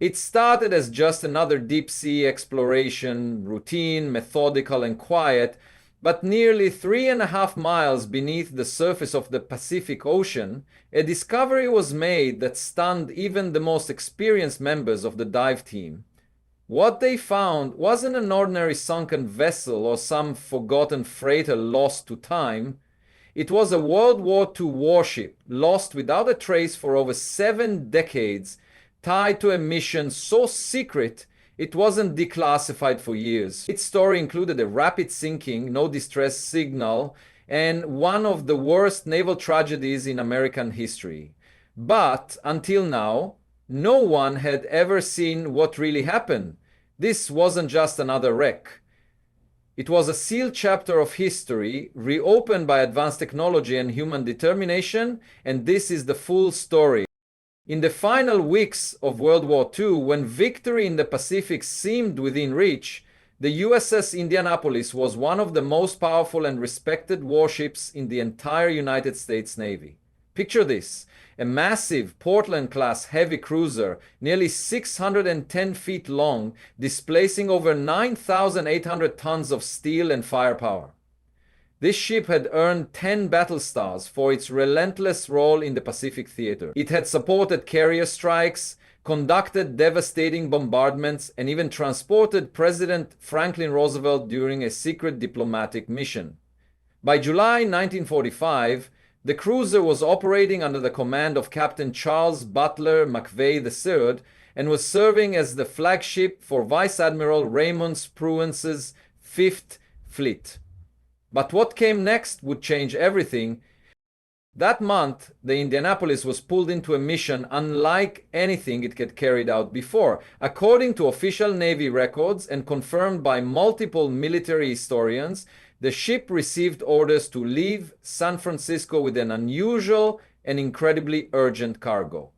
It started as just another deep-sea exploration, routine, methodical, and quiet, but nearly 3.5 miles beneath the surface of the Pacific Ocean, a discovery was made that stunned even the most experienced members of the dive team. What they found wasn't an ordinary sunken vessel or some forgotten freighter lost to time. It was a World War II warship, lost without a trace for over 7 decades, tied to a mission so secret it wasn't declassified for years. Its story included a rapid sinking, no distress signal, and one of the worst naval tragedies in American history. But until now, no one had ever seen what really happened. This wasn't just another wreck. It was a sealed chapter of history, reopened by advanced technology and human determination, and this is the full story. In the final weeks of World War II, when victory in the Pacific seemed within reach, the USS Indianapolis was one of the most powerful and respected warships in the entire United States Navy. Picture this: a massive Portland-class heavy cruiser, nearly 610 feet long, displacing over 9,800 tons of steel and firepower. This ship had earned 10 battle stars for its relentless role in the Pacific theater. It had supported carrier strikes, conducted devastating bombardments, and even transported President Franklin Roosevelt during a secret diplomatic mission. By July 1945, the cruiser was operating under the command of Captain Charles Butler McVeigh III and was serving as the flagship for Vice Admiral Raymond Spruance's Fifth Fleet. But what came next would change everything. That month, the Indianapolis was pulled into a mission unlike anything it had carried out before. According to official Navy records and confirmed by multiple military historians, the ship received orders to leave San Francisco with an unusual and incredibly urgent cargo.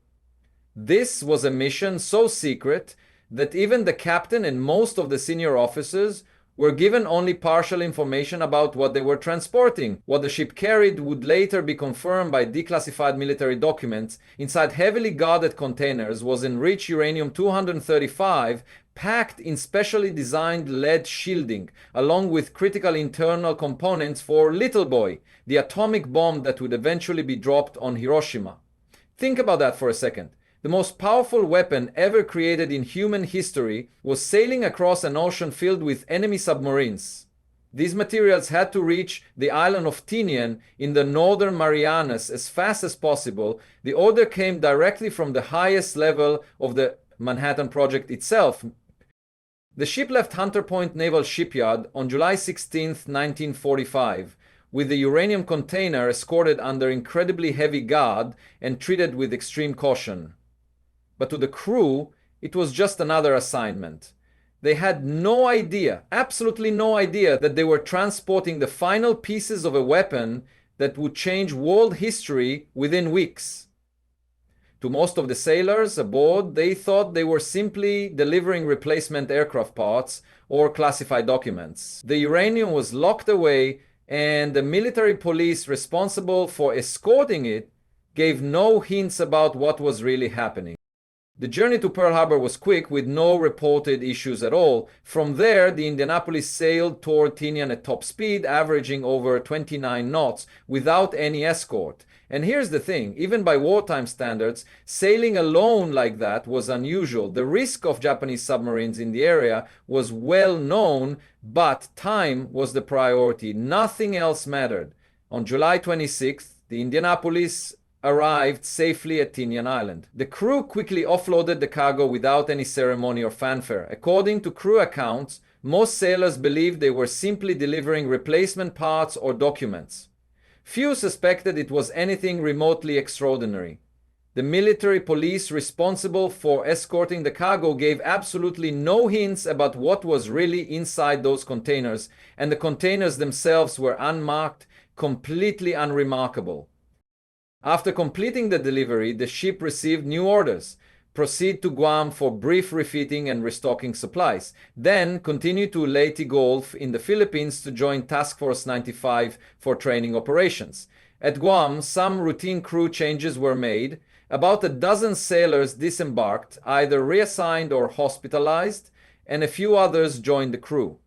This was a mission so secret that even the captain and most of the senior officers were given only partial information about what they were transporting. What the ship carried would later be confirmed by declassified military documents. Inside heavily guarded containers was enriched uranium-235 packed in specially designed lead shielding, along with critical internal components for Little Boy, the atomic bomb that would eventually be dropped on Hiroshima. Think about that for a second. The most powerful weapon ever created in human history was sailing across an ocean filled with enemy submarines. These materials had to reach the island of Tinian in the northern Marianas as fast as possible. The order came directly from the highest level of the Manhattan Project itself. The ship left Hunter Point Naval Shipyard on July 16, 1945. With the uranium container escorted under incredibly heavy guard and treated with extreme caution. But to the crew, it was just another assignment. They had no idea, absolutely no idea, that they were transporting the final pieces of a weapon that would change world history within weeks. To most of the sailors aboard, they thought they were simply delivering replacement aircraft parts or classified documents. The uranium was locked away, and the military police responsible for escorting it gave no hints about what was really happening. The journey to Pearl Harbor was quick, with no reported issues at all. From there, the Indianapolis sailed toward Tinian at top speed, averaging over 29 knots, without any escort. And here's the thing, even by wartime standards, sailing alone like that was unusual. The risk of Japanese submarines in the area was well known, but time was the priority. Nothing else mattered. On July 26th, the Indianapolis arrived safely at Tinian Island. The crew quickly offloaded the cargo without any ceremony or fanfare. According to crew accounts, most sailors believed they were simply delivering replacement parts or documents. Few suspected it was anything remotely extraordinary. The military police responsible for escorting the cargo gave absolutely no hints about what was really inside those containers, and the containers themselves were unmarked, completely unremarkable. After completing the delivery, the ship received new orders. Proceed to Guam for brief refitting and restocking supplies. Then continue to Leyte Gulf in the Philippines to join Task Force 95 for training operations. At Guam, some routine crew changes were made. About a dozen sailors disembarked, either reassigned or hospitalized, and a few others joined the crew.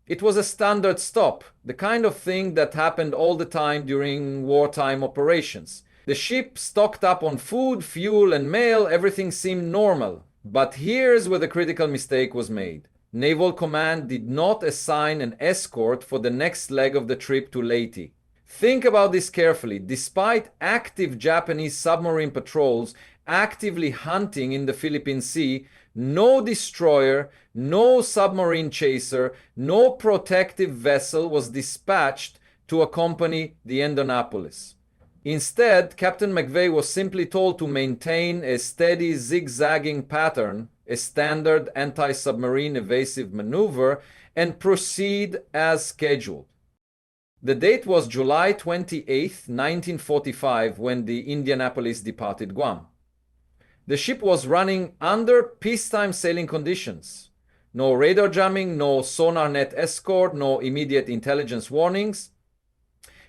It was a standard stop, the kind of thing that happened all the time during wartime operations. The ship stocked up on food, fuel, and mail, everything seemed normal. But here's where the critical mistake was made. Naval Command did not assign an escort for the next leg of the trip to Leyte. Think about this carefully. Despite active Japanese submarine patrols actively hunting in the Philippine Sea, no destroyer, no submarine chaser, no protective vessel was dispatched to accompany the Indianapolis. Instead, Captain McVeigh was simply told to maintain a steady zigzagging pattern, a standard anti-submarine evasive maneuver, and proceed as scheduled. The date was July 28, 1945, when the Indianapolis departed Guam. The ship was running under peacetime sailing conditions. No radar jamming, no sonar net escort, no immediate intelligence warnings.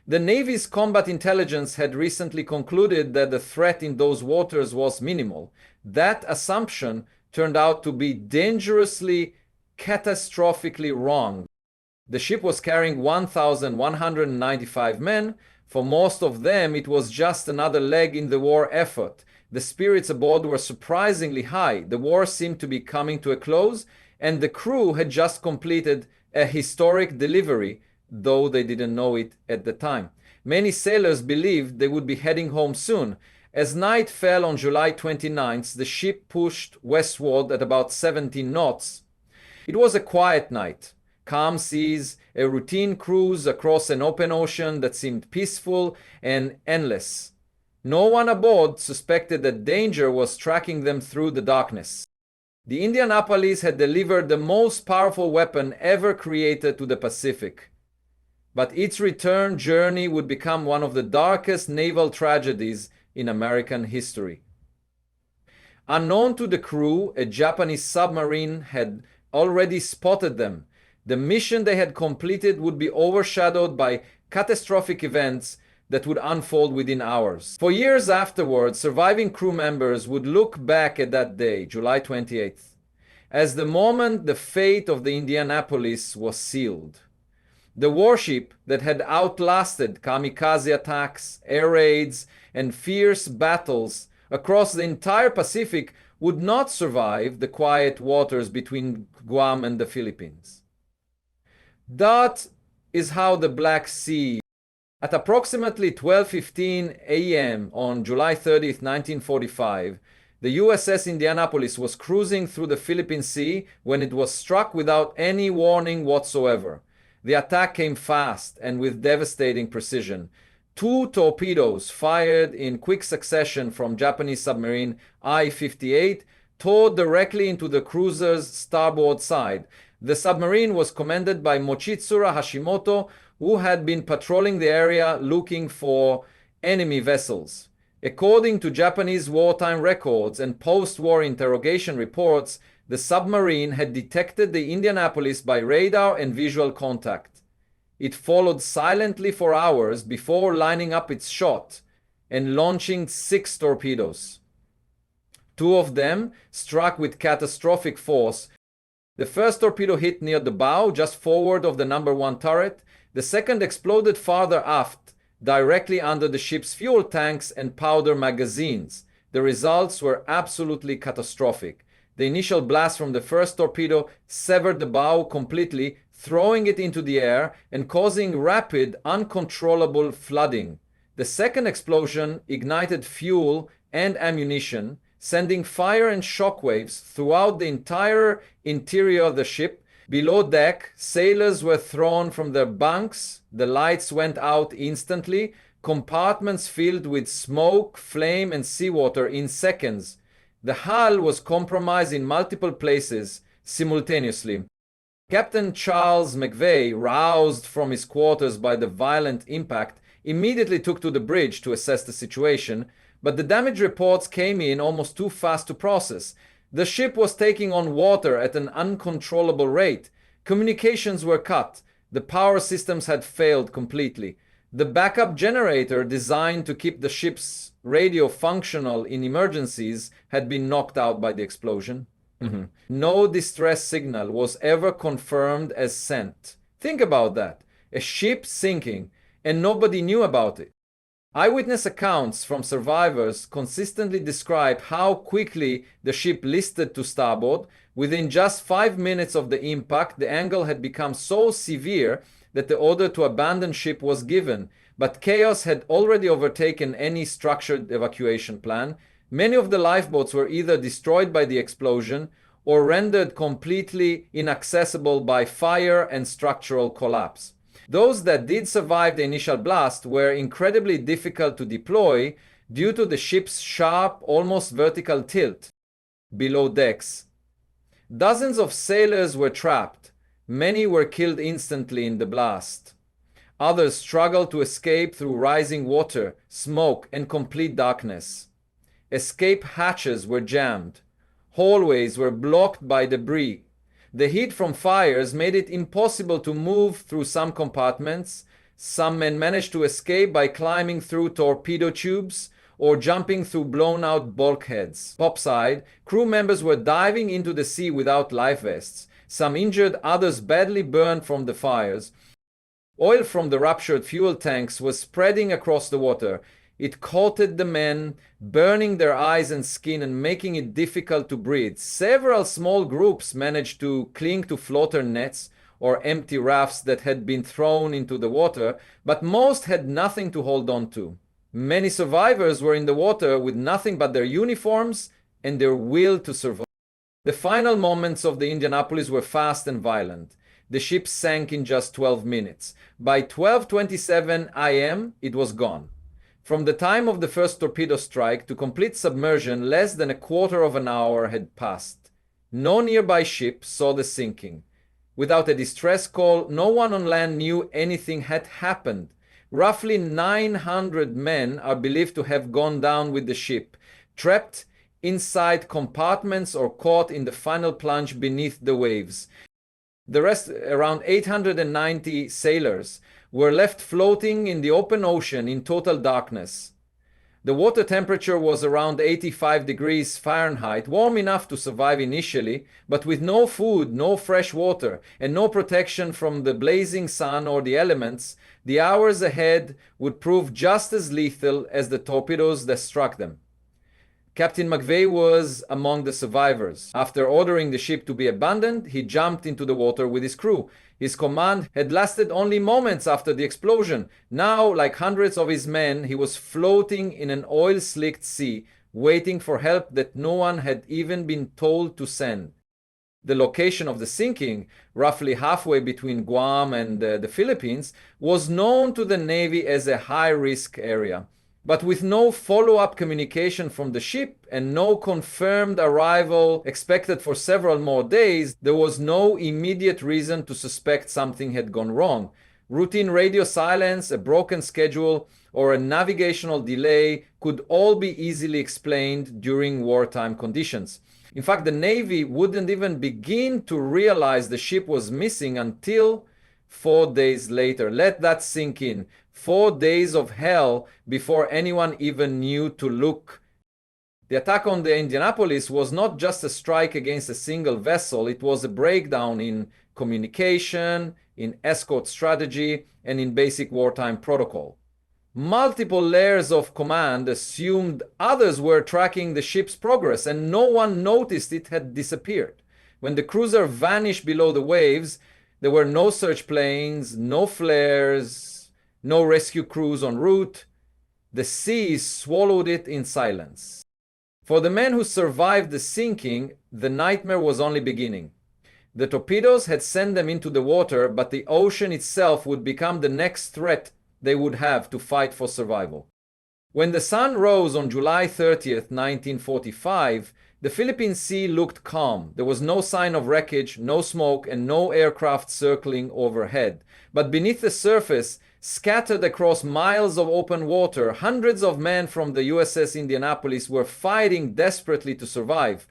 The Navy's combat intelligence had recently concluded that the threat in those waters was minimal. That assumption turned out to be dangerously, catastrophically wrong. The ship was carrying 1,195 men. For most of them, it was just another leg in the war effort. The spirits aboard were surprisingly high. The war seemed to be coming to a close, and the crew had just completed a historic delivery, though they didn't know it at the time. Many sailors believed they would be heading home soon. As night fell on July 29th, the ship pushed westward at about 17 knots. It was a quiet night. Calm seas, a routine cruise across an open ocean that seemed peaceful and endless. No one aboard suspected that danger was tracking them through the darkness. The Indianapolis had delivered the most powerful weapon ever created to the Pacific. But its return journey would become one of the darkest naval tragedies in American history. Unknown to the crew, a Japanese submarine had already spotted them. The mission they had completed would be overshadowed by catastrophic events that would unfold within hours. For years afterwards, surviving crew members would look back at that day, July 28th, as the moment the fate of the Indianapolis was sealed. The warship that had outlasted kamikaze attacks, air raids, and fierce battles across the entire Pacific would not survive the quiet waters between Guam and the Philippines. That is how the Black Sea. At approximately 12:15 a.m. on July 30, 1945, the USS Indianapolis was cruising through the Philippine Sea when it was struck without any warning whatsoever. The attack came fast and with devastating precision. 2 torpedoes fired in quick succession from Japanese submarine I-58 tore directly into the cruiser's starboard side. The submarine was commanded by Mochitsura Hashimoto, who had been patrolling the area looking for enemy vessels. According to Japanese wartime records and post-war interrogation reports, the submarine had detected the Indianapolis by radar and visual contact. It followed silently for hours before lining up its shot and launching 6 torpedoes. 2 of them struck with catastrophic force. The first torpedo hit near the bow, just forward of the number 1 turret. The second exploded farther aft, directly under the ship's fuel tanks and powder magazines. The results were absolutely catastrophic. The initial blast from the first torpedo severed the bow completely, throwing it into the air and causing rapid, uncontrollable flooding. The second explosion ignited fuel and ammunition, sending fire and shockwaves throughout the entire interior of the ship. Below deck, sailors were thrown from their bunks, the lights went out instantly, compartments filled with smoke, flame, and seawater in seconds. The hull was compromised in multiple places simultaneously. Captain Charles McVeigh, roused from his quarters by the violent impact, immediately took to the bridge to assess the situation, but the damage reports came in almost too fast to process. The ship was taking on water at an uncontrollable rate. Communications were cut. The power systems had failed completely. The backup generator designed to keep the ship's radio functional in emergencies had been knocked out by the explosion. No distress signal was ever confirmed as sent. Think about that. A ship sinking, and nobody knew about it. Eyewitness accounts from survivors consistently describe how quickly the ship listed to starboard. Within just 5 minutes of the impact, the angle had become so severe that the order to abandon ship was given, but chaos had already overtaken any structured evacuation plan. Many of the lifeboats were either destroyed by the explosion or rendered completely inaccessible by fire and structural collapse. Those that did survive the initial blast were incredibly difficult to deploy due to the ship's sharp, almost vertical tilt below decks. Dozens of sailors were trapped. Many were killed instantly in the blast. Others struggled to escape through rising water, smoke, and complete darkness. Escape hatches were jammed. Hallways were blocked by debris. The heat from fires made it impossible to move through some compartments. Some men managed to escape by climbing through torpedo tubes or jumping through blown-out bulkheads. Topside, crew members were diving into the sea without life vests. Some injured, others badly burned from the fires. Oil from the ruptured fuel tanks was spreading across the water. It coated the men, burning their eyes and skin and making it difficult to breathe. Several small groups managed to cling to floater nets or empty rafts that had been thrown into the water, but most had nothing to hold on to. Many survivors were in the water with nothing but their uniforms and their will to survive. The final moments of the Indianapolis were fast and violent. The ship sank in just 12 minutes. By 12:27 a.m., it was gone. From the time of the first torpedo strike to complete submersion, less than a quarter of an hour had passed. No nearby ship saw the sinking. Without a distress call, no one on land knew anything had happened. Roughly 900 men are believed to have gone down with the ship, trapped inside compartments or caught in the final plunge beneath the waves. The rest, around 890 sailors, were left floating in the open ocean in total darkness. The water temperature was around 85 degrees Fahrenheit, warm enough to survive initially, but with no food, no fresh water, and no protection from the blazing sun or the elements, the hours ahead would prove just as lethal as the torpedoes that struck them. Captain McVeigh was among the survivors. After ordering the ship to be abandoned, he jumped into the water with his crew. His command had lasted only moments after the explosion. Now, like hundreds of his men, he was floating in an oil-slicked sea, waiting for help that no one had even been told to send. The location of the sinking, roughly halfway between Guam and the Philippines, was known to the Navy as a high-risk area. But with no follow-up communication from the ship and no confirmed arrival expected for several more days, there was no immediate reason to suspect something had gone wrong. Routine radio silence, a broken schedule, or a navigational delay could all be easily explained during wartime conditions. In fact, the Navy wouldn't even begin to realize the ship was missing until 4 days later. Let that sink in. 4 days of hell before anyone even knew to look. The attack on the Indianapolis was not just a strike against a single vessel, it was a breakdown in communication, in escort strategy, and in basic wartime protocol. Multiple layers of command assumed others were tracking the ship's progress, and no one noticed it had disappeared. When the cruiser vanished below the waves, there were no search planes, no flares, no rescue crews en route. The sea swallowed it in silence. For the men who survived the sinking, the nightmare was only beginning. The torpedoes had sent them into the water, but the ocean itself would become the next threat they would have to fight for survival. When the sun rose on July 30th, 1945, the Philippine Sea looked calm. There was no sign of wreckage, no smoke, and no aircraft circling overhead. But beneath the surface, scattered across miles of open water, hundreds of men from the USS Indianapolis were fighting desperately to survive.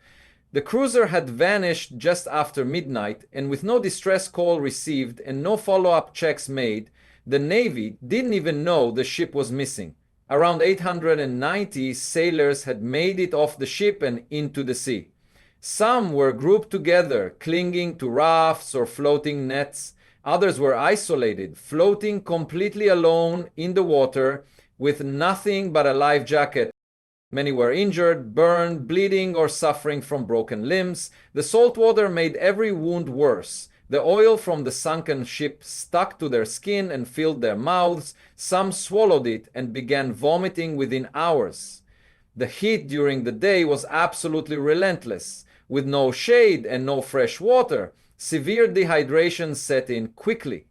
The cruiser had vanished just after midnight, and with no distress call received and no follow-up checks made, The Navy didn't even know the ship was missing. Around 890 sailors had made it off the ship and into the sea. Some were grouped together, clinging to rafts or floating nets. Others were isolated, floating completely alone in the water with nothing but a life jacket. Many were injured, burned, bleeding, or suffering from broken limbs. The salt water made every wound worse. The oil from the sunken ship stuck to their skin and filled their mouths. Some swallowed it and began vomiting within hours. The heat during the day was absolutely relentless. With no shade and no fresh water, severe dehydration set in quickly.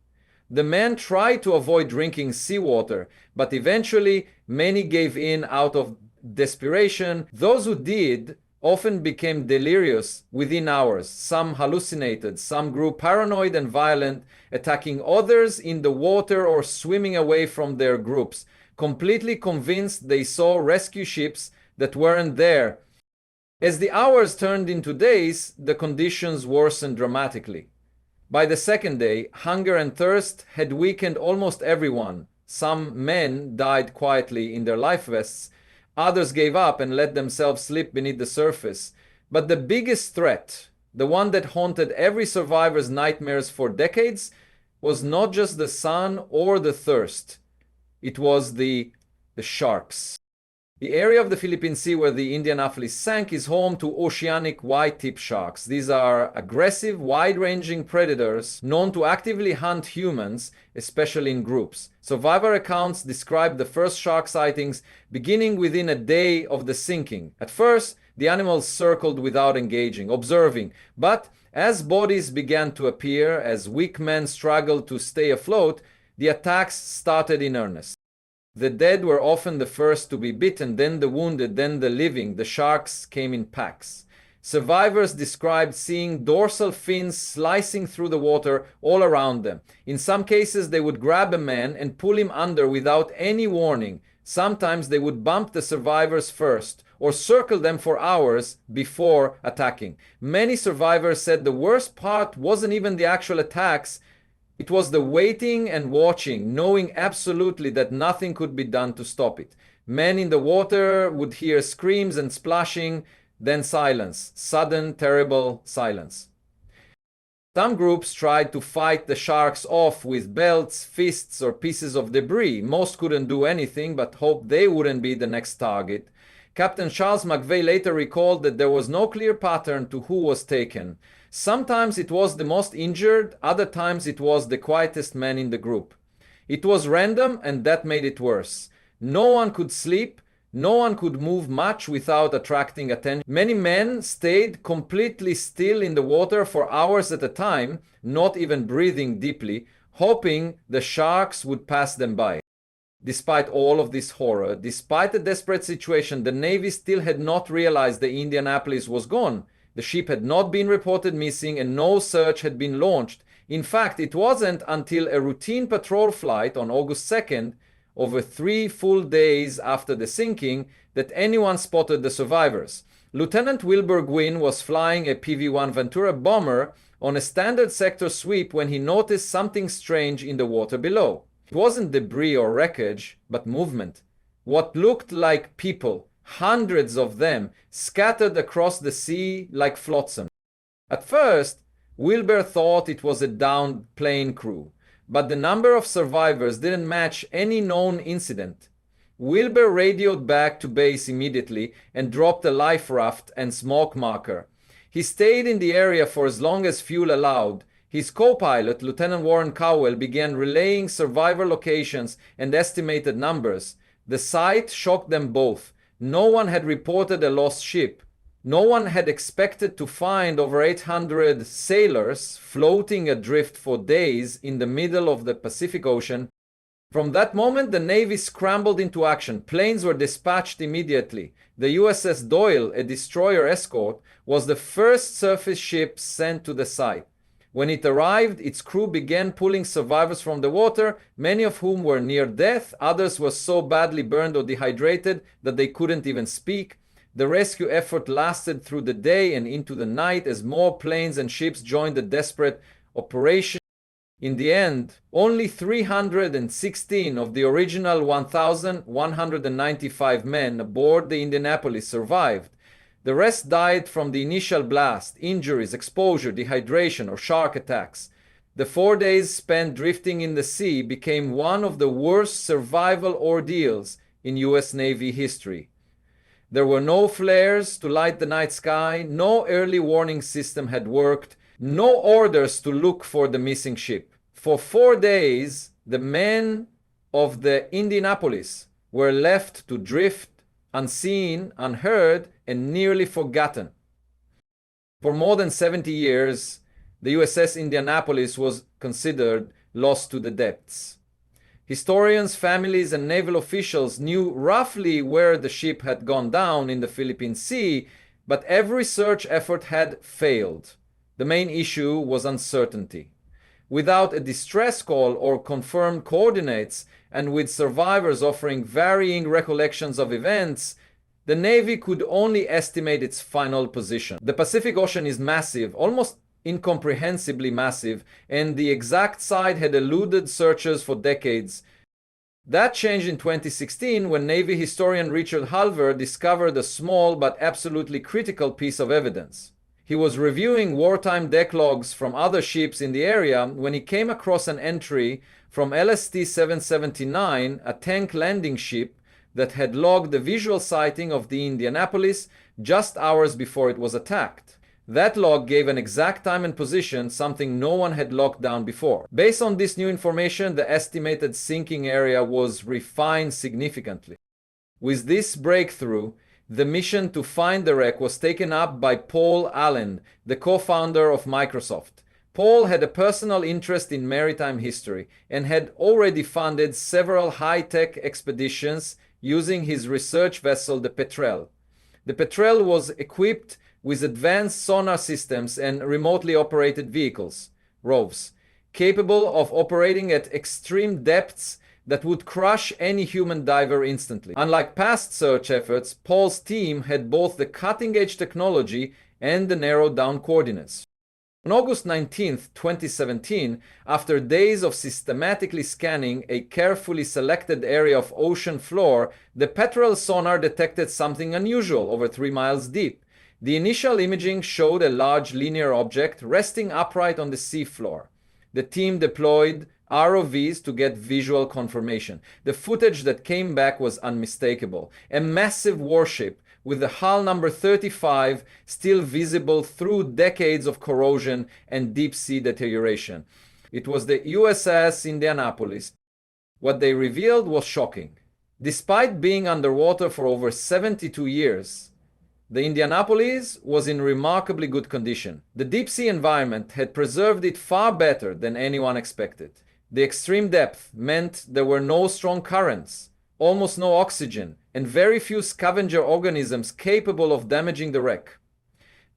The men tried to avoid drinking seawater, but eventually many gave in out of desperation. Those who did often became delirious within hours. Some hallucinated, some grew paranoid and violent, attacking others in the water or swimming away from their groups, completely convinced they saw rescue ships that weren't there. As the hours turned into days, the conditions worsened dramatically. By the second day, hunger and thirst had weakened almost everyone. Some men died quietly in their life vests. Others gave up and let themselves slip beneath the surface. But the biggest threat, the one that haunted every survivor's nightmares for decades, was not just the sun or the thirst. It was the sharks. The area of the Philippine Sea where the Indianapolis sank is home to oceanic white-tip sharks. These are aggressive, wide-ranging predators known to actively hunt humans, especially in groups. Survivor accounts describe the first shark sightings beginning within a day of the sinking. At first, the animals circled without engaging, observing, but as bodies began to appear, as weak men struggled to stay afloat, the attacks started in earnest. The dead were often the first to be bitten, then the wounded, then the living. The sharks came in packs. Survivors described seeing dorsal fins slicing through the water all around them. In some cases, they would grab a man and pull him under without any warning. Sometimes they would bump the survivors first or circle them for hours before attacking. Many survivors said the worst part wasn't even the actual attacks. It was the waiting and watching, knowing absolutely that nothing could be done to stop it. Men in the water would hear screams and splashing, then silence. Sudden, terrible silence. Some groups tried to fight the sharks off with belts, fists, or pieces of debris. Most couldn't do anything but hoped they wouldn't be the next target. Captain Charles McVeigh later recalled that there was no clear pattern to who was taken. Sometimes it was the most injured, other times it was the quietest man in the group. It was random, and that made it worse. No one could sleep, no one could move much without attracting attention. Many men stayed completely still in the water for hours at a time, not even breathing deeply, hoping the sharks would pass them by. Despite all of this horror, despite the desperate situation, the Navy still had not realized the Indianapolis was gone. The ship had not been reported missing and no search had been launched. In fact, it wasn't until a routine patrol flight on August 2nd, over 3 full days after the sinking, that anyone spotted the survivors. Lieutenant Wilbur Gwynn was flying a PV-1 Ventura bomber on a standard sector sweep when he noticed something strange in the water below. It wasn't debris or wreckage, but movement. What looked like people, hundreds of them, scattered across the sea like flotsam. At first, Wilbur thought it was a downed plane crew, but the number of survivors didn't match any known incident. Wilbur radioed back to base immediately and dropped a life raft and smoke marker. He stayed in the area for as long as fuel allowed. His co-pilot, Lieutenant Warren Cowell, began relaying survivor locations and estimated numbers. The sight shocked them both. No one had reported a lost ship. No one had expected to find over 800 sailors floating adrift for days in the middle of the Pacific Ocean. From that moment, the Navy scrambled into action. Planes were dispatched immediately. The USS Doyle, a destroyer escort, was the first surface ship sent to the site. When it arrived, its crew began pulling survivors from the water, many of whom were near death. Others were so badly burned or dehydrated that they couldn't even speak. The rescue effort lasted through the day and into the night as more planes and ships joined the desperate operation. In the end, only 316 of the original 1,195 men aboard the Indianapolis survived. The rest died from the initial blast, injuries, exposure, dehydration, or shark attacks. The 4 days spent drifting in the sea became one of the worst survival ordeals in US Navy history. There were no flares to light the night sky, no early warning system had worked, no orders to look for the missing ship. For 4 days, the men of the Indianapolis were left to drift, unseen, unheard, and nearly forgotten. For more than 70 years, the USS Indianapolis was considered lost to the depths. Historians, families, and naval officials knew roughly where the ship had gone down in the Philippine Sea, but every search effort had failed. The main issue was uncertainty. Without a distress call or confirmed coordinates, and with survivors offering varying recollections of events, the Navy could only estimate its final position. The Pacific Ocean is massive, almost incomprehensibly massive, and the exact site had eluded searchers for decades. That changed in 2016 when Navy historian Richard Halver discovered a small but absolutely critical piece of evidence. He was reviewing wartime deck logs from other ships in the area when he came across an entry from LST 779, a tank landing ship that had logged the visual sighting of the Indianapolis just hours before it was attacked. That log gave an exact time and position, something no one had locked down before. Based on this new information, the estimated sinking area was refined significantly. With this breakthrough, the mission to find the wreck was taken up by Paul Allen, the co-founder of Microsoft. Paul had a personal interest in maritime history and had already funded several high-tech expeditions using his research vessel, the Petrel. The Petrel was equipped with advanced sonar systems and remotely operated vehicles, ROVs, capable of operating at extreme depths that would crush any human diver instantly. Unlike past search efforts, Paul's team had both the cutting-edge technology and the narrowed-down coordinates. On August 19, 2017, after days of systematically scanning a carefully selected area of ocean floor, the Petrel sonar detected something unusual over 3 miles deep. The initial imaging showed a large linear object resting upright on the seafloor. The team deployed ROVs to get visual confirmation. The footage that came back was unmistakable. A massive warship with the hull number 35 still visible through decades of corrosion and deep-sea deterioration. It was the USS Indianapolis. What they revealed was shocking. Despite being underwater for over 72 years, the Indianapolis was in remarkably good condition. The deep-sea environment had preserved it far better than anyone expected. The extreme depth meant there were no strong currents, almost no oxygen, and very few scavenger organisms capable of damaging the wreck.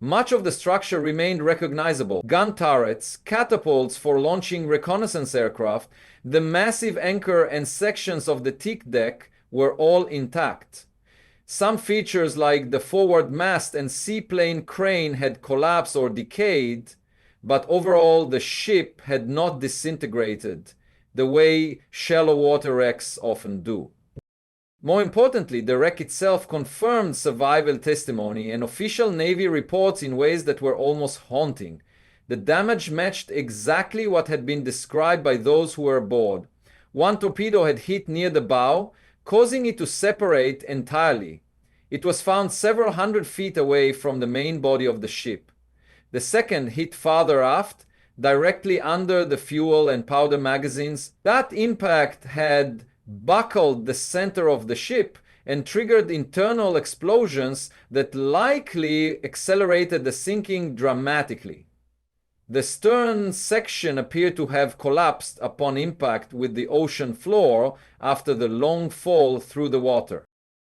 Much of the structure remained recognizable. Gun turrets, catapults for launching reconnaissance aircraft, the massive anchor and sections of the teak deck were all intact. Some features like the forward mast and seaplane crane had collapsed or decayed, but overall the ship had not disintegrated the way shallow water wrecks often do. More importantly, the wreck itself confirmed survival testimony and official Navy reports in ways that were almost haunting. The damage matched exactly what had been described by those who were aboard. One torpedo had hit near the bow, causing it to separate entirely. It was found several hundred feet away from the main body of the ship. The second hit farther aft, directly under the fuel and powder magazines. That impact had buckled the center of the ship and triggered internal explosions that likely accelerated the sinking dramatically. The stern section appeared to have collapsed upon impact with the ocean floor after the long fall through the water.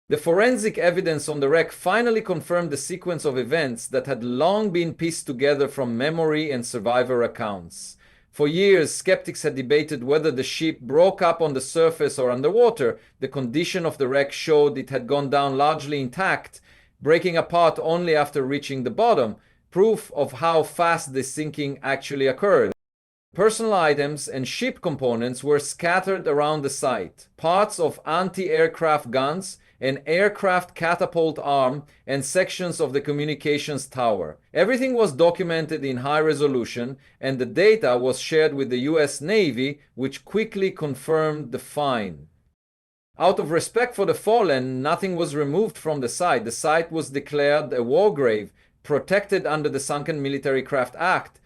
The forensic evidence on the wreck finally confirmed the sequence of events that had long been pieced together from memory and survivor accounts. For years, skeptics had debated whether the ship broke up on the surface or underwater. The condition of the wreck showed it had gone down largely intact, breaking apart only after reaching the bottom, proof of how fast the sinking actually occurred. Personal items and ship components were scattered around the site. Parts of anti-aircraft guns, an aircraft catapult arm, and sections of the communications tower. Everything was documented in high resolution, and the data was shared with the US Navy, which quickly confirmed the find. Out of respect for the fallen, nothing was removed from the site. The site was declared a war grave, protected under the Sunken Military Craft Act.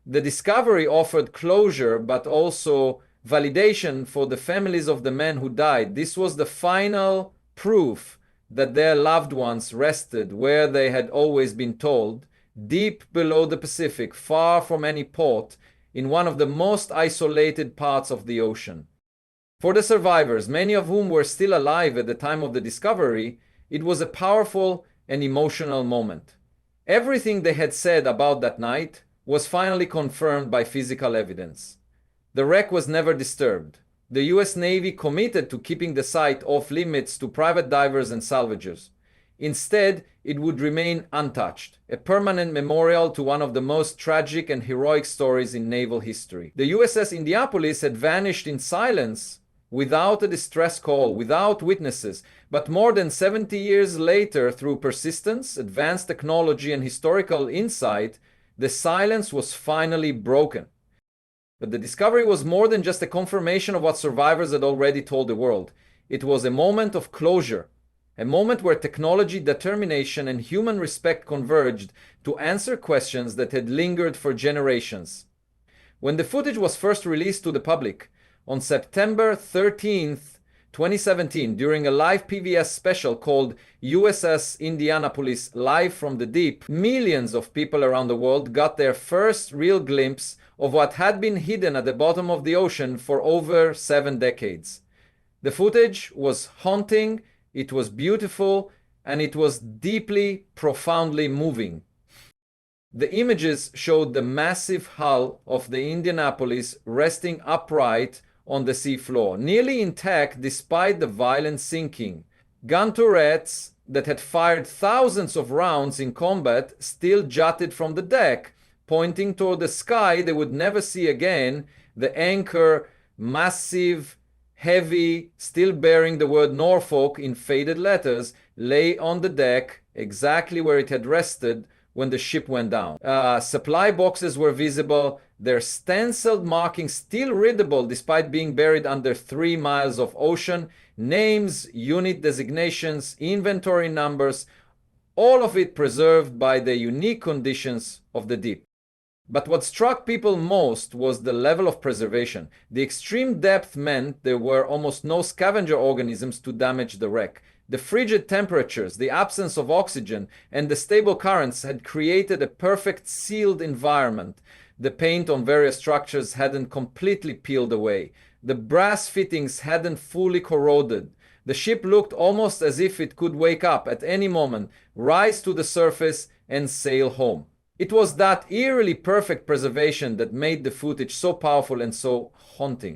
The discovery offered closure, but also validation for the families of the men who died. This was the final proof that their loved ones rested where they had always been told, deep below the Pacific, far from any port, in one of the most isolated parts of the ocean. For the survivors, many of whom were still alive at the time of the discovery, it was a powerful and emotional moment. Everything they had said about that night was finally confirmed by physical evidence. The wreck was never disturbed. The US Navy committed to keeping the site off limits to private divers and salvagers. Instead, it would remain untouched, a permanent memorial to one of the most tragic and heroic stories in naval history. The USS Indianapolis had vanished in silence, without a distress call, without witnesses, but more than 70 years later, through persistence, advanced technology, and historical insight, the silence was finally broken. But the discovery was more than just a confirmation of what survivors had already told the world. It was a moment of closure, a moment where technology, determination, and human respect converged to answer questions that had lingered for generations. When the footage was first released to the public, on September 13th, 2017, during a live PBS special called USS Indianapolis Live from the Deep, millions of people around the world got their first real glimpse of what had been hidden at the bottom of the ocean for over 7 decades. The footage was haunting, it was beautiful, and it was deeply, profoundly moving. The images showed the massive hull of the Indianapolis resting upright on the seafloor, nearly intact despite the violent sinking. Gun turrets that had fired thousands of rounds in combat still jutted from the deck, pointing toward the sky they would never see again. The anchor, massive, heavy, still bearing the word Norfolk in faded letters, lay on the deck exactly where it had rested when the ship went down. Supply boxes were visible, their stenciled markings still readable despite being buried under 3 miles of ocean, names, unit designations, inventory numbers, all of it preserved by the unique conditions of the deep. But what struck people most was the level of preservation. The extreme depth meant there were almost no scavenger organisms to damage the wreck. The frigid temperatures, the absence of oxygen, and the stable currents had created a perfect sealed environment. The paint on various structures hadn't completely peeled away. The brass fittings hadn't fully corroded. The ship looked almost as if it could wake up at any moment, rise to the surface, and sail home. It was that eerily perfect preservation that made the footage so powerful and so haunting.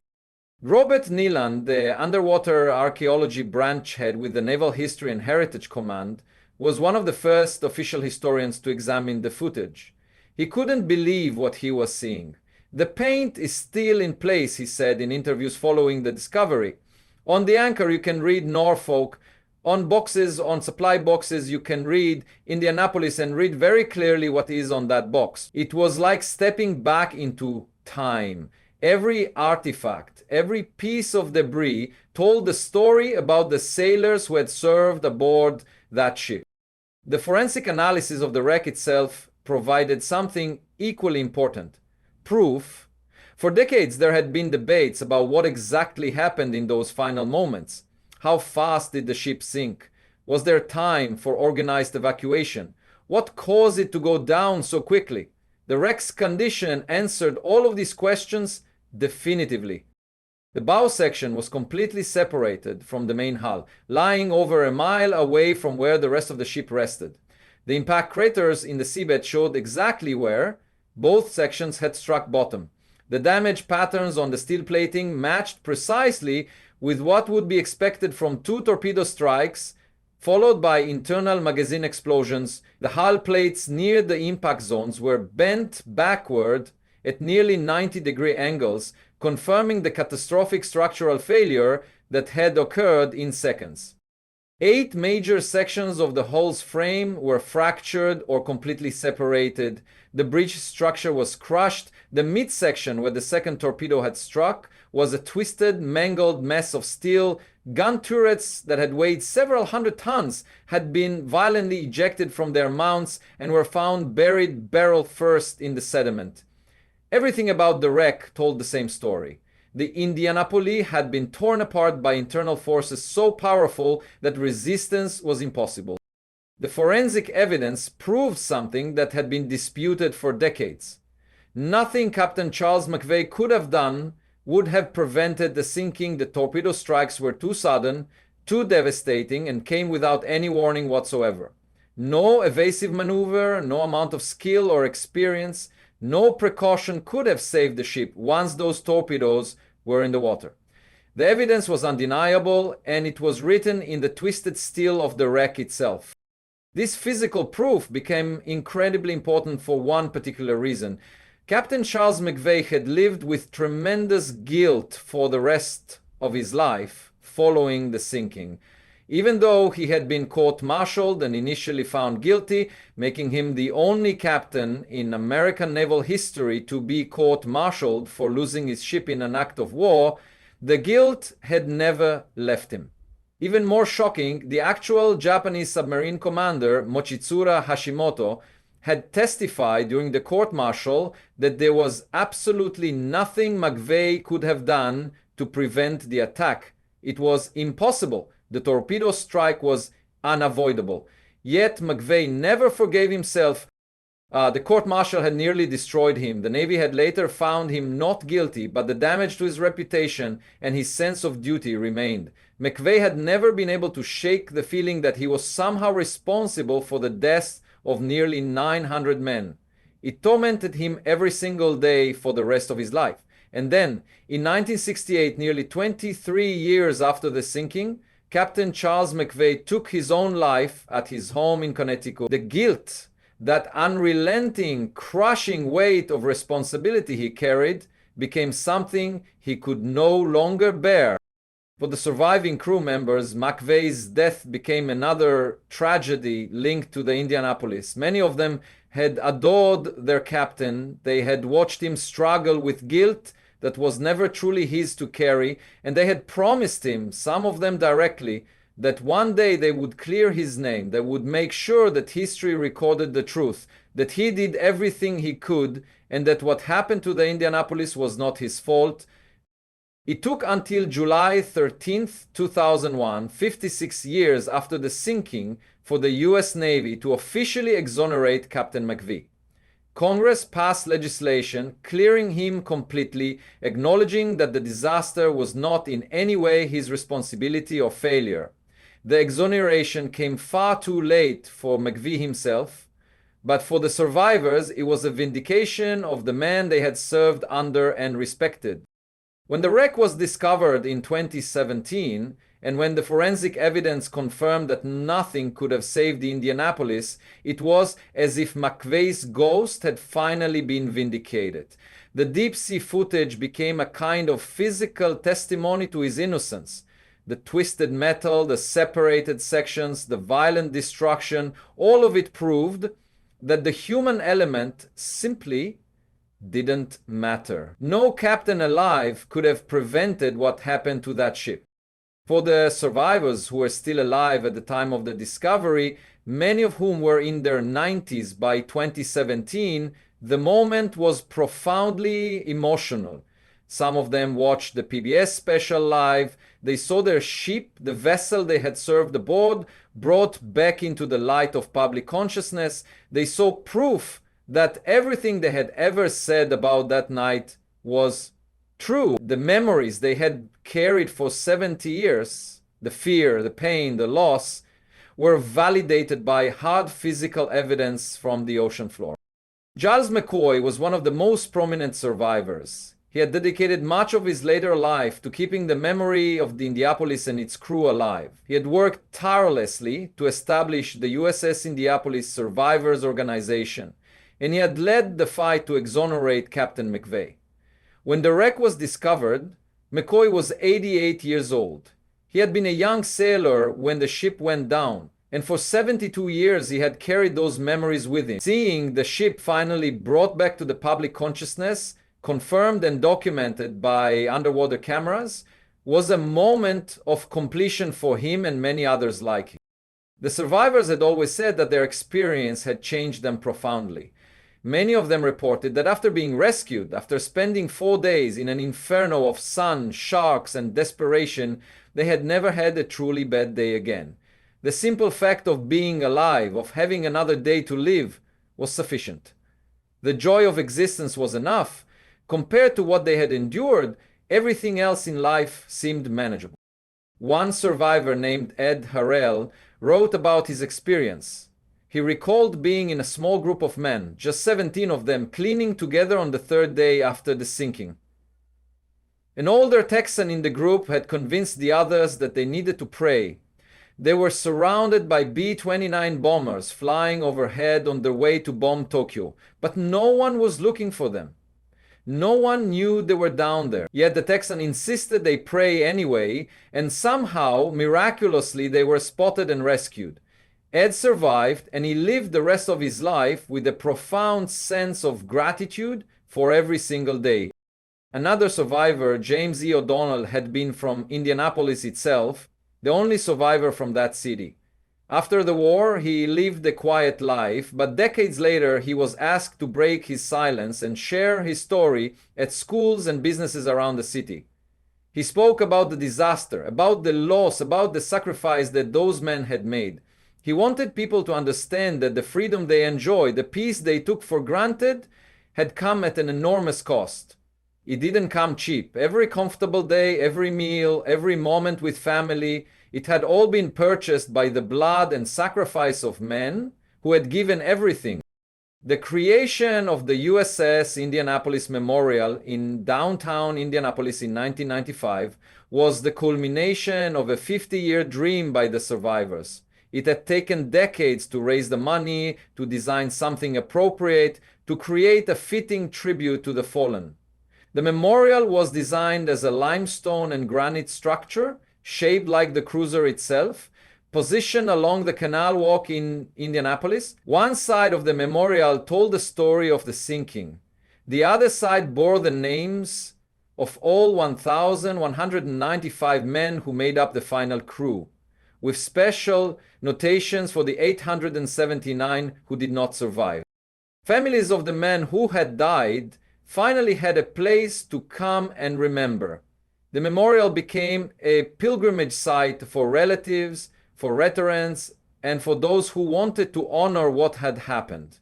Robert Neeland, the underwater archaeology branch head with the Naval History and Heritage Command, was one of the first official historians to examine the footage. He couldn't believe what he was seeing. The paint is still in place, he said in interviews following the discovery. On the anchor you can read Norfolk. On boxes, on supply boxes, you can read Indianapolis and read very clearly what is on that box. It was like stepping back into time. Every artifact, every piece of debris told the story about the sailors who had served aboard that ship. The forensic analysis of the wreck itself provided something equally important: proof. For decades there had been debates about what exactly happened in those final moments. How fast did the ship sink? Was there time for organized evacuation? What caused it to go down so quickly? The wreck's condition answered all of these questions definitively. The bow section was completely separated from the main hull, lying over a mile away from where the rest of the ship rested. The impact craters in the seabed showed exactly where both sections had struck bottom. The damage patterns on the steel plating matched precisely with what would be expected from 2 torpedo strikes, followed by internal magazine explosions. The hull plates near the impact zones were bent backward at nearly 90-degree angles, confirming the catastrophic structural failure that had occurred in seconds. 8 major sections of the hull's frame were fractured or completely separated. The bridge structure was crushed. The midsection, where the second torpedo had struck, was a twisted, mangled mess of steel. Gun turrets that had weighed several hundred tons had been violently ejected from their mounts and were found buried barrel first in the sediment. Everything about the wreck told the same story. The Indianapolis had been torn apart by internal forces so powerful that resistance was impossible. The forensic evidence proved something that had been disputed for decades. Nothing Captain Charles McVeigh could have done would have prevented the sinking. The torpedo strikes were too sudden, too devastating, and came without any warning whatsoever. No evasive maneuver, no amount of skill or experience, no precaution could have saved the ship once those torpedoes were in the water. The evidence was undeniable, and it was written in the twisted steel of the wreck itself. This physical proof became incredibly important for one particular reason. Captain Charles McVeigh had lived with tremendous guilt for the rest of his life following the sinking. Even though he had been court-martialed and initially found guilty, making him the only captain in American naval history to be court-martialed for losing his ship in an act of war, the guilt had never left him. Even more shocking, the actual Japanese submarine commander, Mochitsura Hashimoto, had testified during the court-martial that there was absolutely nothing McVeigh could have done to prevent the attack. It was impossible. The torpedo strike was unavoidable. Yet McVeigh never forgave himself. The court-martial had nearly destroyed him. The Navy had later found him not guilty, but the damage to his reputation and his sense of duty remained. McVeigh had never been able to shake the feeling that he was somehow responsible for the deaths of nearly 900 men. It tormented him every single day for the rest of his life. And then, in 1968, nearly 23 years after the sinking, Captain Charles McVeigh took his own life at his home in Connecticut. The guilt, that unrelenting, crushing weight of responsibility he carried, became something he could no longer bear. For the surviving crew members, McVeigh's death became another tragedy linked to the Indianapolis. Many of them had adored their captain. They had watched him struggle with guilt that was never truly his to carry, and they had promised him, some of them directly, that one day they would clear his name, they would make sure that history recorded the truth, that he did everything he could, and that what happened to the Indianapolis was not his fault. It took until July 13th, 2001, 56 years after the sinking, for the US Navy to officially exonerate Captain McVeigh. Congress passed legislation clearing him completely, acknowledging that the disaster was not in any way his responsibility or failure. The exoneration came far too late for McVeigh himself, but for the survivors, it was a vindication of the man they had served under and respected. When the wreck was discovered in 2017, and when the forensic evidence confirmed that nothing could have saved the Indianapolis, it was as if McVeigh's ghost had finally been vindicated. The deep-sea footage became a kind of physical testimony to his innocence. The twisted metal, the separated sections, the violent destruction, all of it proved that the human element simply didn't matter. No captain alive could have prevented what happened to that ship. For the survivors who were still alive at the time of the discovery, many of whom were in their 90s by 2017, the moment was profoundly emotional. Some of them watched the PBS special live. They saw their ship, the vessel they had served aboard, brought back into the light of public consciousness. They saw proof that everything they had ever said about that night was true. The memories they had carried for 70 years, the fear, the pain, the loss, were validated by hard physical evidence from the ocean floor. Giles McCoy was one of the most prominent survivors. He had dedicated much of his later life to keeping the memory of the Indianapolis and its crew alive. He had worked tirelessly to establish the USS Indianapolis Survivors Organization. and he had led the fight to exonerate Captain McVeigh. When the wreck was discovered, McCoy was 88 years old. He had been a young sailor when the ship went down, and for 72 years he had carried those memories with him. Seeing the ship finally brought back to the public consciousness, confirmed and documented by underwater cameras, was a moment of completion for him and many others like him. The survivors had always said that their experience had changed them profoundly. Many of them reported that after being rescued, after spending 4 days in an inferno of sun, sharks, and desperation, they had never had a truly bad day again. The simple fact of being alive, of having another day to live, was sufficient. The joy of existence was enough. Compared to what they had endured, everything else in life seemed manageable. One survivor named Ed Harrell wrote about his experience. He recalled being in a small group of men, just 17 of them, cleaning together on the 3rd day after the sinking. An older Texan in the group had convinced the others that they needed to pray. They were surrounded by B-29 bombers flying overhead on their way to bomb Tokyo, but no one was looking for them. No one knew they were down there, yet the Texan insisted they pray anyway, and somehow, miraculously, they were spotted and rescued. Ed survived, and he lived the rest of his life with a profound sense of gratitude for every single day. Another survivor, James E. O'Donnell, had been from Indianapolis itself, the only survivor from that city. After the war, he lived a quiet life, but decades later he was asked to break his silence and share his story at schools and businesses around the city. He spoke about the disaster, about the loss, about the sacrifice that those men had made. He wanted people to understand that the freedom they enjoyed, the peace they took for granted, had come at an enormous cost. It didn't come cheap. Every comfortable day, every meal, every moment with family, it had all been purchased by the blood and sacrifice of men who had given everything. The creation of the USS Indianapolis Memorial in downtown Indianapolis in 1995 was the culmination of a 50-year dream by the survivors. It had taken decades to raise the money, to design something appropriate, to create a fitting tribute to the fallen. The memorial was designed as a limestone and granite structure, shaped like the cruiser itself, positioned along the canal walk in Indianapolis. One side of the memorial told the story of the sinking. The other side bore the names of all 1,195 men who made up the final crew, with special notations for the 879 who did not survive. Families of the men who had died finally had a place to come and remember. The memorial became a pilgrimage site for relatives, for veterans, and for those who wanted to honor what had happened.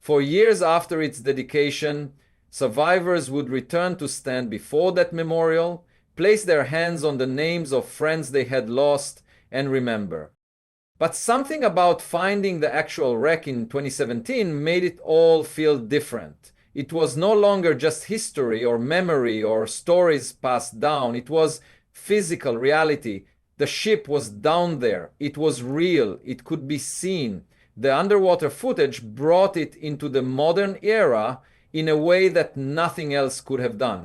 For years after its dedication, survivors would return to stand before that memorial, place their hands on the names of friends they had lost, and remember. But something about finding the actual wreck in 2017 made it all feel different. It was no longer just history or memory or stories passed down. It was physical reality. The ship was down there. It was real. It could be seen. The underwater footage brought it into the modern era in a way that nothing else could have done.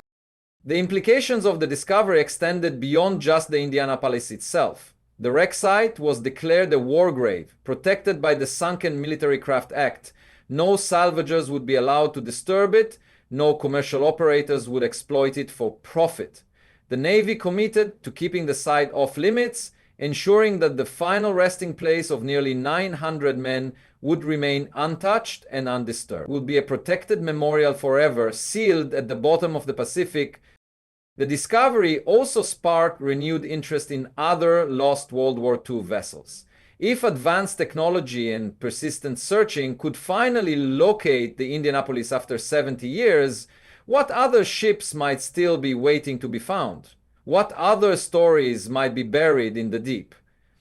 The implications of the discovery extended beyond just the Indianapolis itself. The wreck site was declared a war grave, protected by the Sunken Military Craft Act. No salvagers would be allowed to disturb it. No commercial operators would exploit it for profit. The Navy committed to keeping the site off limits, ensuring that the final resting place of nearly 900 men would remain untouched and undisturbed. It would be a protected memorial forever, sealed at the bottom of the Pacific. The discovery also sparked renewed interest in other lost World War II vessels. If advanced technology and persistent searching could finally locate the Indianapolis after 70 years, what other ships might still be waiting to be found? What other stories might be buried in the deep?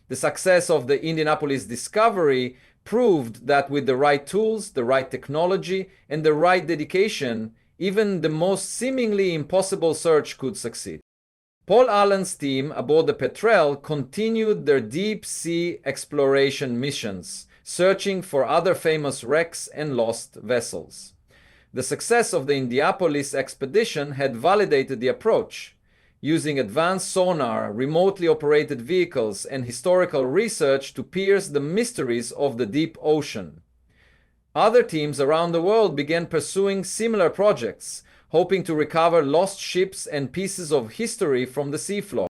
The success of the Indianapolis discovery proved that with the right tools, the right technology, and the right dedication, even the most seemingly impossible search could succeed. Paul Allen's team aboard the Petrel continued their deep-sea exploration missions, searching for other famous wrecks and lost vessels. The success of the Indianapolis expedition had validated the approach. Using advanced sonar, remotely operated vehicles, and historical research to pierce the mysteries of the deep ocean. Other teams around the world began pursuing similar projects, hoping to recover lost ships and pieces of history from the seafloor.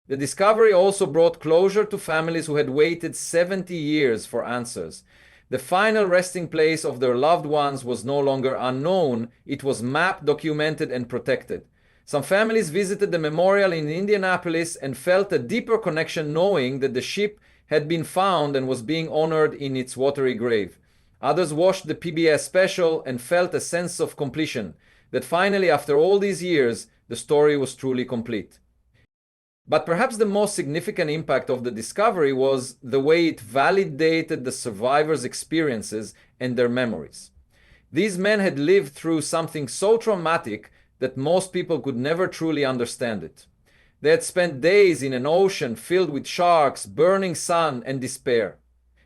The discovery also brought closure to families who had waited 70 years for answers. The final resting place of their loved ones was no longer unknown, it was mapped, documented, and protected. Some families visited the memorial in Indianapolis and felt a deeper connection knowing that the ship had been found and was being honored in its watery grave. Others watched the PBS special and felt a sense of completion, that finally, after all these years, the story was truly complete. But perhaps the most significant impact of the discovery was the way it validated the survivors' experiences and their memories. These men had lived through something so traumatic that most people could never truly understand it. They had spent days in an ocean filled with sharks, burning sun, and despair.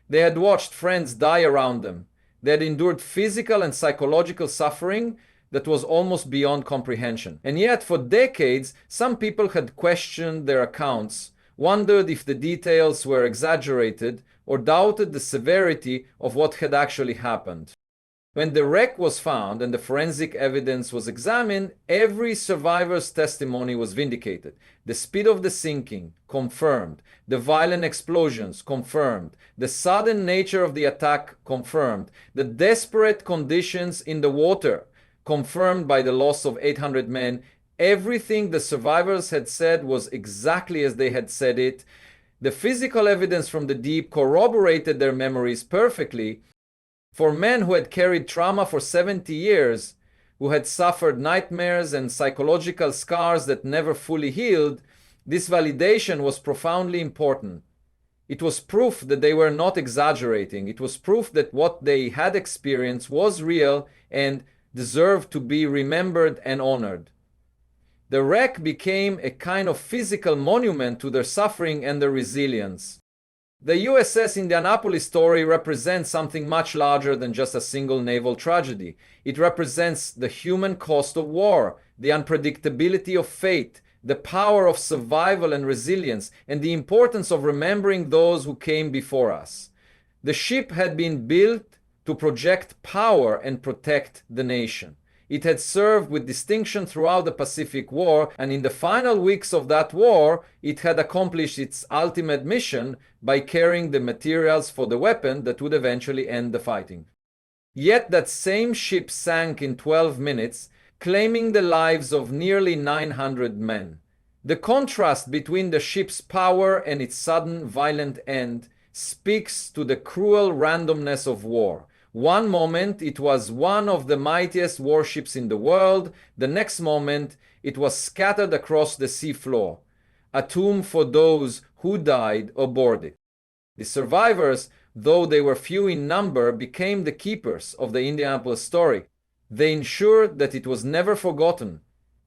They had watched friends die around them. They had endured physical and psychological suffering that was almost beyond comprehension. And yet, for decades, some people had questioned their accounts, wondered if the details were exaggerated, or doubted the severity of what had actually happened. When the wreck was found and the forensic evidence was examined, every survivor's testimony was vindicated. The speed of the sinking, confirmed. The violent explosions, confirmed. The sudden nature of the attack, confirmed. The desperate conditions in the water, confirmed by the loss of 800 men. Everything the survivors had said was exactly as they had said it. The physical evidence from the deep corroborated their memories perfectly. For men who had carried trauma for 70 years, who had suffered nightmares and psychological scars that never fully healed, this validation was profoundly important. It was proof that they were not exaggerating. It was proof that what they had experienced was real and deserved to be remembered and honored. The wreck became a kind of physical monument to their suffering and their resilience. The USS Indianapolis story represents something much larger than just a single naval tragedy. It represents the human cost of war, the unpredictability of fate, the power of survival and resilience, and the importance of remembering those who came before us. The ship had been built to project power and protect the nation. It had served with distinction throughout the Pacific War, and in the final weeks of that war, it had accomplished its ultimate mission by carrying the materials for the weapon that would eventually end the fighting. Yet that same ship sank in 12 minutes, claiming the lives of nearly 900 men. The contrast between the ship's power and its sudden violent end speaks to the cruel randomness of war. One moment it was one of the mightiest warships in the world, the next moment it was scattered across the seafloor, a tomb for those who died aboard it. The survivors, though they were few in number, became the keepers of the Indianapolis story. They ensured that it was never forgotten.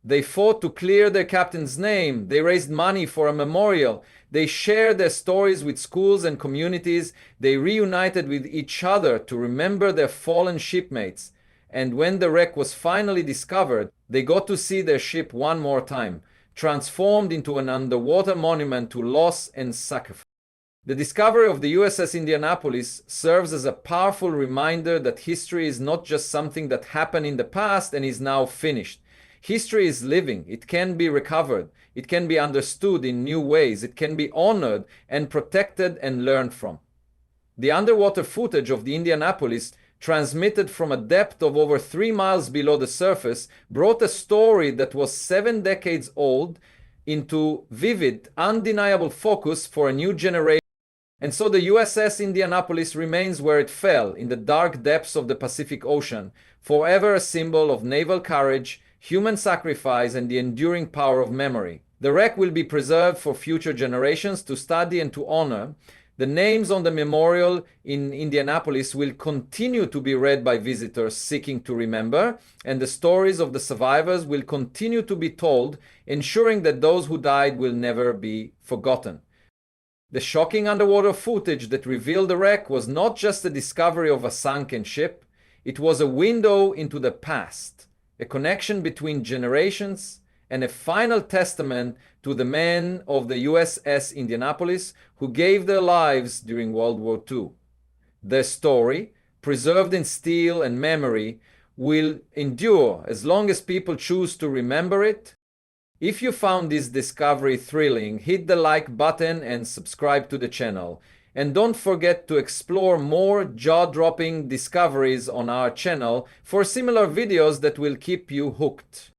They fought to clear their captain's name. They raised money for a memorial. They shared their stories with schools and communities. They reunited with each other to remember their fallen shipmates. And when the wreck was finally discovered, they got to see their ship one more time, transformed into an underwater monument to loss and sacrifice. The discovery of the USS Indianapolis serves as a powerful reminder that history is not just something that happened in the past and is now finished. History is living. It can be recovered. It can be understood in new ways. It can be honored and protected and learned from. The underwater footage of the Indianapolis, transmitted from a depth of over 3 miles below the surface, brought a story that was 7 decades old into vivid, undeniable focus for a new generation. And so the USS Indianapolis remains where it fell, in the dark depths of the Pacific Ocean, forever a symbol of naval courage, human sacrifice, and the enduring power of memory. The wreck will be preserved for future generations to study and to honor. The names on the memorial in Indianapolis will continue to be read by visitors seeking to remember, and the stories of the survivors will continue to be told, ensuring that those who died will never be forgotten. The shocking underwater footage that revealed the wreck was not just the discovery of a sunken ship, it was a window into the past, a connection between generations, and a final testament to the men of the USS Indianapolis who gave their lives during World War II. Their story, preserved in steel and memory, will endure as long as people choose to remember it. If you found this discovery thrilling, hit the like button and subscribe to the channel. And don't forget to explore more jaw-dropping discoveries on our channel for similar videos that will keep you hooked.